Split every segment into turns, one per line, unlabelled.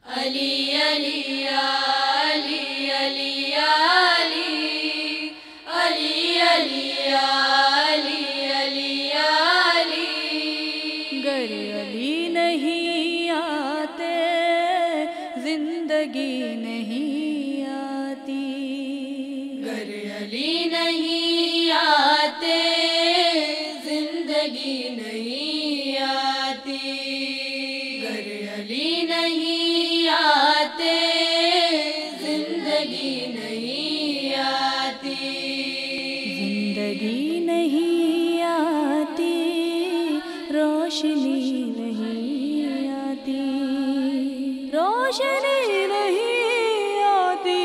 علی علی علی علی علی علی علی علی علی علی.
گر علی نہیں آتے زندگی نہیں آتی.
گر علی نہیں آتے زندگی نہیں آتی. گر علی نہیں آتے زندگی نہیں آتی.
زندگی نہیں آتی روشنی نہیں آتی. روشنی نہیں آتی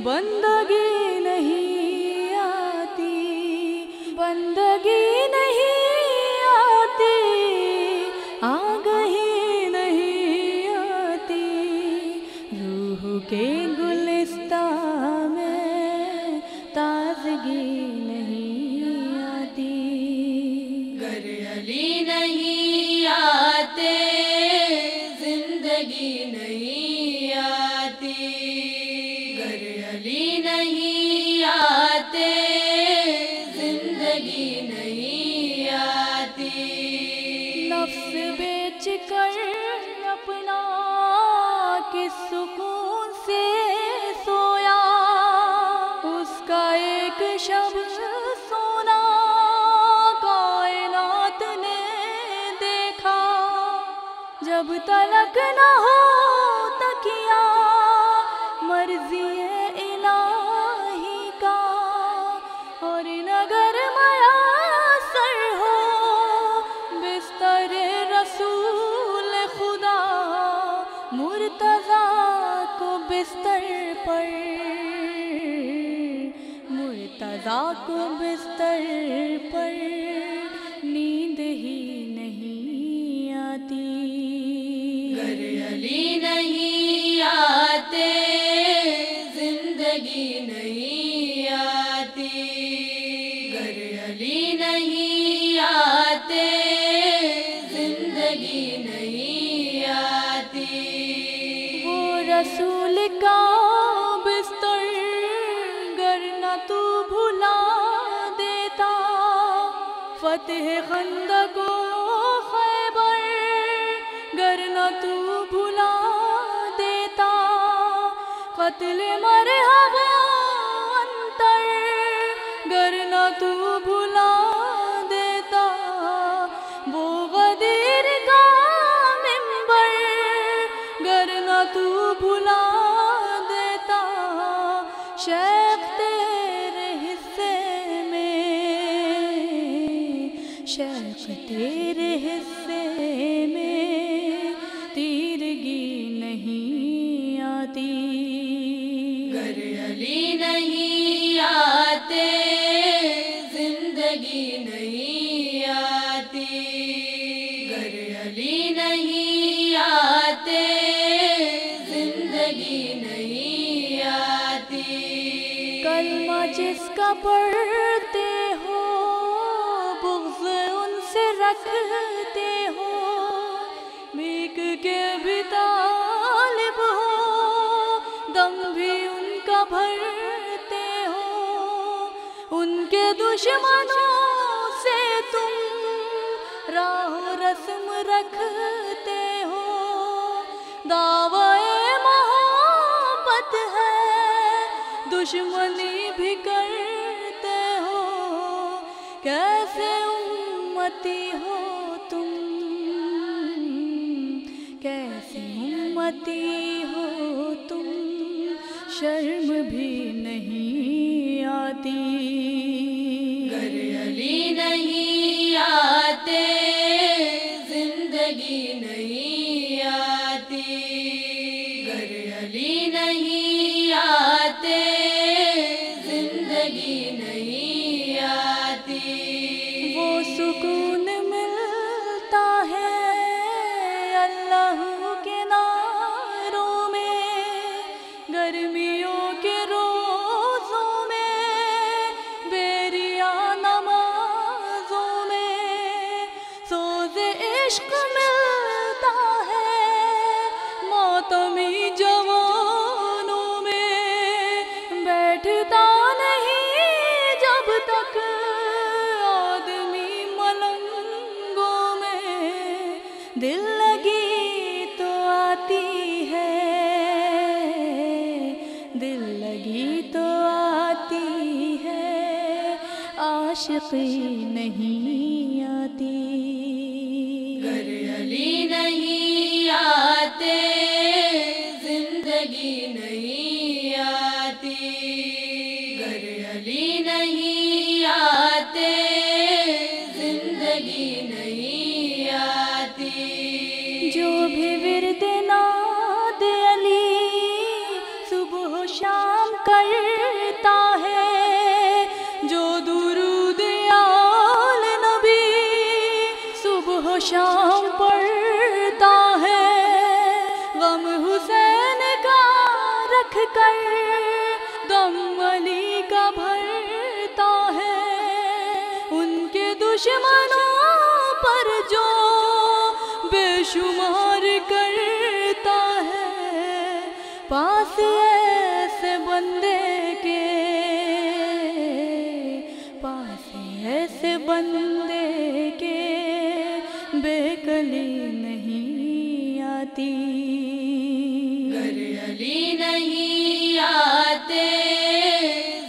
بندگی نہیں آتی. بندگی نہیں آتی آگہی نہیں آتی. روح کے گلستان میں تازگی نہیں آتی.
گر علی نہیں آتے زندگی نہیں آتی. گر علی نہیں آتے زندگی نہیں آتی.
نفس بیچ کر اپنا کس سکون سے سویا. اس کا ایک شب سونا کائنات نے دیکھا. جب تلک نہ ہو تکیا مرضی الہی کا. اور نگر میسر ہو بستر رسول خدا. مرتضیٰ کو بستر پر مرتضیٰ کو بستر پر نیند ہی نہیں آتی.
گر علی نہیں آتے زندگی نہیں آتی. گر علی نہیں آتے زندگی نہیں آتی.
وہ رسول کا بستر گر نہ تو بھلا دیتا. فتح خندق و خیبر گر نہ تو بھلا دیتا. قتل مرحبا انتر گر نہ تو بھلا دیتا. وہ غدیر کا منبر گر نہ تو بھلا دیتا. شیخ تیرے حصے میں شیخ تیرے حصے میں تیرگی نہیں آتی.
گر علی نہیں آتے زندگی نہیں آتی. گر علی نہیں آتے زندگی نہیں آتی.
کلمہ جس کا پڑھتے ہو بغض ان سے رکھتے ہو. بھیک کے بھی طالب ہو دم بھی ان کا بھرتے ہو. ان کے دشمنوں سے تم راہ و رسم رکھتے ہو. دعوی محبت ہے دشمنی بھی کرتے ہو. کیسے امتی ہو تم کیسے امتی ہو تم شرم بھی نہیں آتی.
گر علی نہیں آتے زندگی نہیں آتی. گر علی نہیں آتے زندگی نہیں آتی.
وہ سکون ملتا ہے اللہ کے ناروں میں. گرمیوں کے روز دل لگی تو آتی ہے، دل لگی تو آتی ہے، عاشقی نہیں آتی۔
گر علی نہیں آتے زندگی نہیں آتی، گر علی نہیں آتے زندگی نہیں آتی۔
جو بھی ورد ناد علی صبح و شام کرتا ہے، جو درود آل نبی صبح و شام پڑھتا ہے، غم حسین کا رکھ کر غم علی کا بھرتا ہے، ان کے دشمنوں پر جو بے شمار کرتا ہے، پاس ایسے بندے کے، پاس ایسے بندے کے بے کلی نہیں آتی۔
گر علی نہیں آتے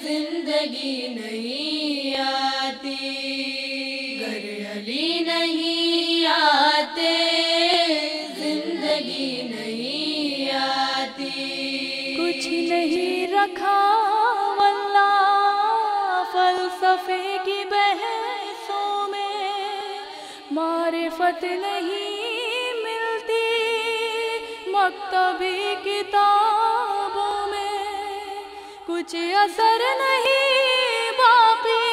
زندگی نہیں آتی، گر علی نہیں آتے زندگی نہیں آتی۔
کچھ نہیں رکھا واللہ فلسفے کی بحثوں میں، معرفت نہیں ملتی مکتبی کتابوں میں، کچھ اثر نہیں باقی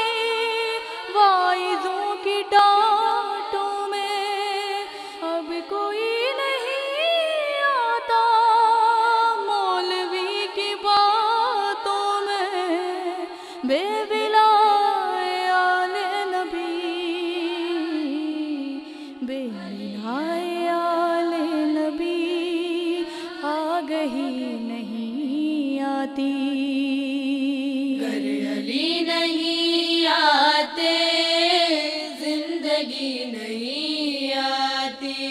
واعظوں کی ڈانٹوں میں، اب کوئی نہیں آتا مولوی کی باتوں میں، بے ولائے آل نبی، بے ولائے آل نبی آگہی نہیں آتی۔
گر علی نہیں آتے زندگی نہیں آتی،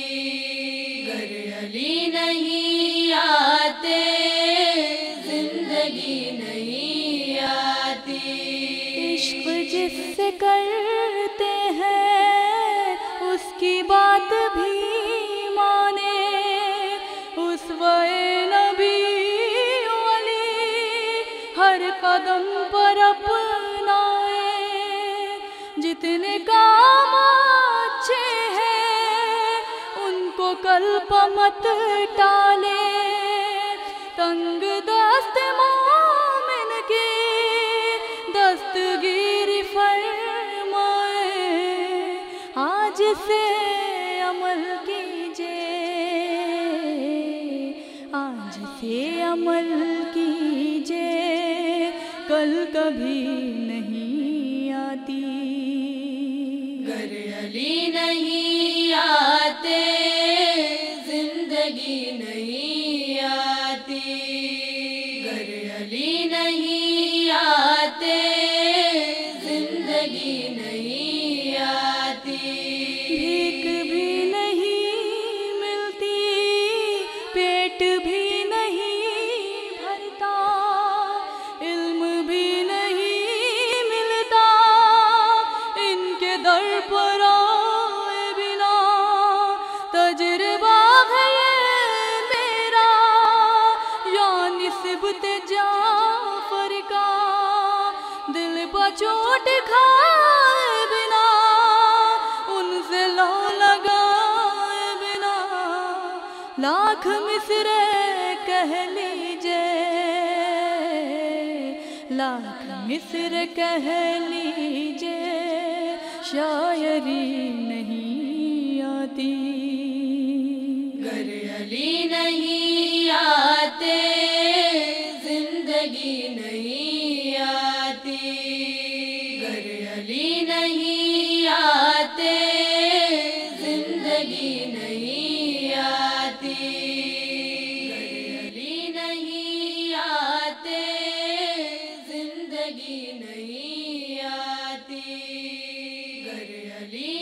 گر علی نہیں آتے زندگی نہیں آتی۔
عشق جس سے کرتے ہیں اس کی بات بھی مانے، اسوۂ نبی علی ہر قدم پر اپنائے، جتنے کام اچھے ہیں ان کو قلب مت ٹالے، تنگ دست مومن کی دستگیری فرمائے، آج سے عمل کیجئے، آج سے عمل کیجئے، کل کبھی نہیں آتی۔
گر علی نہیں آتے زندگی نہیں آتی، گر علی نہیں آتے زندگی نہیں آتی۔
بھیک بھی نہیں ملتی، پیٹ بھی نہیں بھرتا، علم بھی نہیں ملتا ان کے در پر آئے بنا، تجربہ ہے یہ میرا یا نسبت جعفر کا، دل پر چوٹ کھائے بنا ان سے لو لگائے بنا، لاکھ مصرعے کہہ لیجئے، لاکھ مصرعے کہہ لیجئے، شاعری نہیں آتی۔
گر علی نہیں آتے زندگی نہیں آتی، گر علی نہیں آتے زندگی نہیں آتی، گر علی نہیں آتے زندگی نہیں آتی، گر علی